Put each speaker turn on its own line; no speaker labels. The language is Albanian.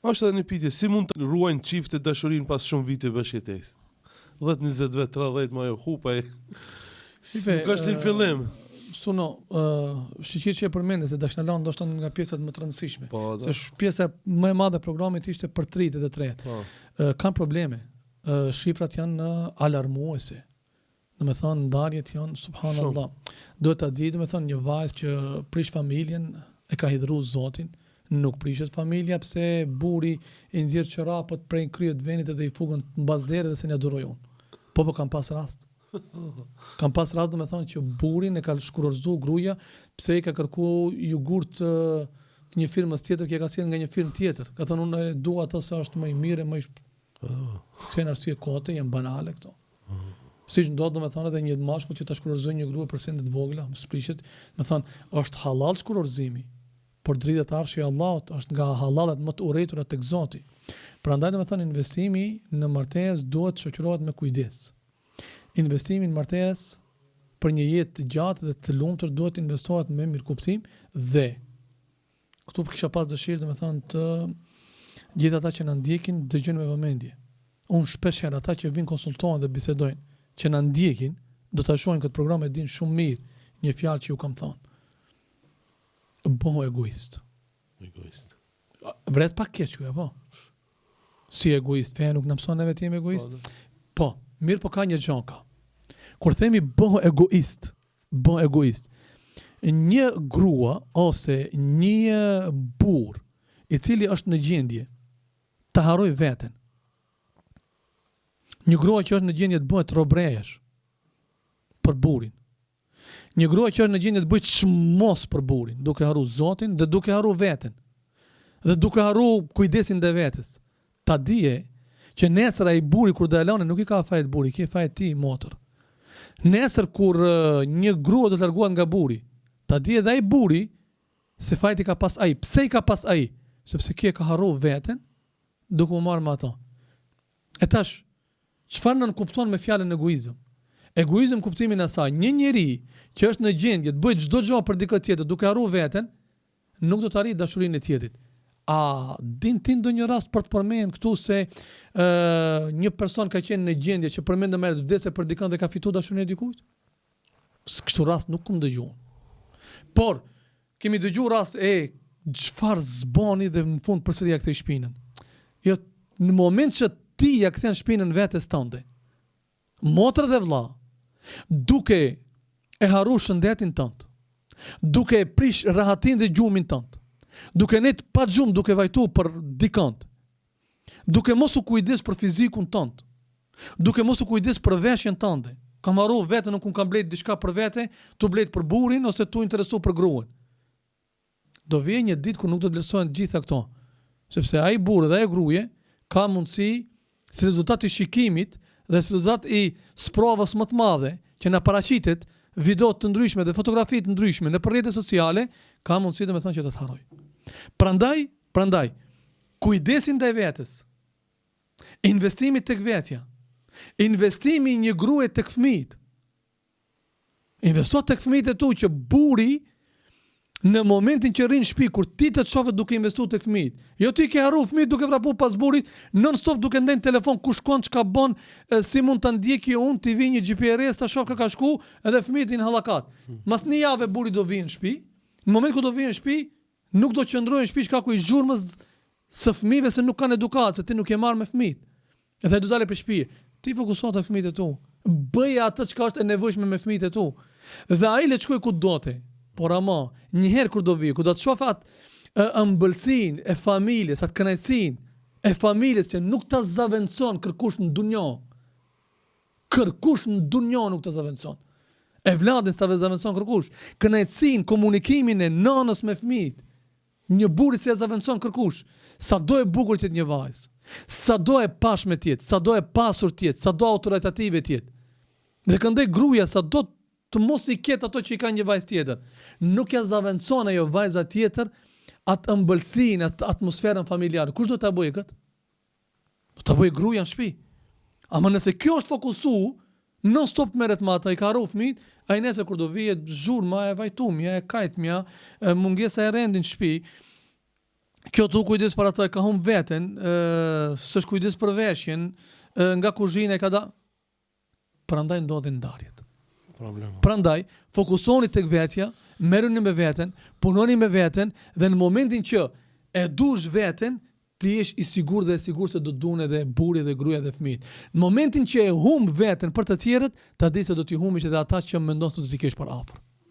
Është edhe një pyetje, si mund të ruajnë çiftet dashurinë pas shumë vite bashkëjetesë? 10, 20 vjet, 30 më ajo hupa e. Nuk është si në fillim.
Suno, shiqir që e përmende se dashnalon ndoshta nga pjesët më të rëndësishme.
Po,
se pjesa më e madhe e programit ishte për 33. Kanë probleme. Shifrat janë alarmuese. Do të thonë ndarjet janë subhanallahu. Duhet ta di, do të thonë një vajzë që prish familjen e ka hidhur Zotin, nuk prishet familja pse burri i nxjerr çorapët prej kryet venit dhe i fugën mbas derë dhe se ne duroj unë. Po kam pas rast. Kam pas rast, do të thonë që burrin e ka shkurorzu gruaja pse i ka kërku jogurt të një firmës tjetër që ka sjellë nga një firmë tjetër. Ka thënë unë e dua atë se është më i mirë, më i këto arsye kote janë banale këto. Siç ndodh domethënë edhe një mashkull që ta shkurorzojë një grua për sende të vogla, mos prishet, domethënë është halal shkurorzimi, por dridhet arshi i Allahut është nga halalet më të urrëtura tek Zoti. Prandaj domethënë investimi në martesë duhet shoqërohet me kujdes. Investimi në martesë për një jetë të gjatë dhe të lumtur duhet investohet me mirëkuptim dhe këtu kisha pas dëshirë domethënë të gjithë ata që na ndjekin dëgjojnë me vëmendje. Unë shpesh herë ata që vinë konsultohen dhe bisedojnë që na ndjekin, do ta shohin këtë program e din shumë mirë një fjalë që ju kam thënë. Bëhu egoist.
Egoist.
Vret pak keq kjo, po. Si egoist, feja nuk na mëson neve të jemi egoist. Po, mirë po ka një gjë ka. Kur themi bëhu egoist, një grua ose një burr i cili është në gjendje të harroj veten. Një grua që është në gjendje të bëhet robrejesh për burrin. Një grua që është në gjendje të bëhet çmos për burrin, duke harru Zotin dhe duke harru veten. Dhe duke harru kujdesin ndaj vetes. Ta dije që nesër ai burri kur do e lënë nuk i ka fajt burri, ki fajt ti motër. Nesër kur një grua do të largohet nga burri, ta dije edhe ai burri se fajti ka pas ai. Pse i ka pas ai? Sepse ki e ka harru veten duke u marrë me ato. E tash çfarë nën kupton me fjalën egoizëm? Egoizëm kuptimin e saj, një njeri që është në gjendje të bëjë çdo gjë për dikë tjetër duke harruar veten, nuk do të arrijë dashurinë e tjetrit. A din ti ndonjë rast për të përmend këtu se një person ka qenë në gjendje që përmendë më vdesë për dikën dhe ka fituar dashurinë e dikujt? Kështu rast nuk kam dëgjuar. Por kemi dëgjuar rast çfarë zboni dhe në fund përsëri ja kthej shpinën. Jo, në moment që ti ja kthen shpinën vetes tënde, motër dhe vëlla, duke e harruar shëndetin tënd, duke e prish rahatin dhe gjumin tënd, duke net pa gjumë duke vajtu për dikant, duke mos u kujdes për fizikun tënd, duke mos u kujdes për veshjen tënde, kam harruar veten, nuk kam blet diçka për vete, tu blet për burrin ose tu interesu për gruan. Do vjen një ditë kur nuk do të vlerësohen gjitha këto, sepse ai burrë dhe ai gruaje ka mundësi si rezultat i shikimit dhe si rezultat i sprovës më të madhe që na paraqitet video të ndryshme dhe fotografi të ndryshme në rrjetet sociale, ka mundësi domethënë që të harroj. Prandaj, kujdesi ndaj vetes, investimi tek vetja, investimi një gruaje tek fëmijët. Investo tek fëmijët e tu që burri në momentin që rrin në shtëpi kur ti të shohë duke investuar tek fëmijët. Jo ti ke harruar fëmijët duke vrapu pas burrit, non stop duke ndën telefon ku shkon, çka bën, si mund ta ndjeki unë, ti vi një GPS ta shoh ka shku, edhe fëmijët në hallakat. Mas një javë burri do vinë në shtëpi. Në moment ku do vinë në shtëpi, nuk do qëndrojnë në shtëpi shkaku i zhurmës së fëmijëve se nuk kanë edukatë, se ti nuk je marr me fëmijët. Edhe do dalë për shtëpi. Ti fokusohet te fëmijët e tu. Bëje atë çka është e nevojshme me fëmijët e tu. Dhe ai le të shkojë ku do të. Por ama, njëherë kur do vi, ku do të shoh atë ëmbëlsinë e familjes, atë kënaqësinë e familjes që nuk ta zaventson kërkush në dunjë. Kërkush në dunjë nuk ta zaventson. E vladin sa zaventson kërkush. Kënaqësinë, komunikimin e nënës me fëmijët. Një burr si e zaventson kërkush. Sa do e bukur të jetë një vajzë, sa do e pashme të jetë, sa do e pasur të jetë, sa do autoritative të jetë. Dhe këndej gruaja sa do të mos i ketë ato që i ka një vajzë tjetër. Nuk ja zaventson ajo vajza tjetër atë ëmbëlsinë, atë atmosferën familjare. Kush do ta bëjë këtë? Do ta bëjë gruaja në shtëpi. Ama nëse kjo është fokusu, non stop merret me ata, i ka harruar fëmijët, ai nesër kur do vije zhurma e vajtumja, e kajtmja, mungesa e rendit në shtëpi, kjo tu kujdes për atë, ka humb veten, s'është kujdes për veshjen, nga kuzhina e ka da. Prandaj ndodhin ndarjet.
Problem.
Prandaj fokusoni tek vetja, merruni me veten, punoni me veten dhe në momentin që e dush veten, ti jesh i sigurt dhe e sigurt se do të duan edhe burri dhe gruaja dhe fëmijët. Në momentin që e humb veten për të tjerët, ta di se do t'i humbish edhe ata që mendon se do t'i kesh për afër.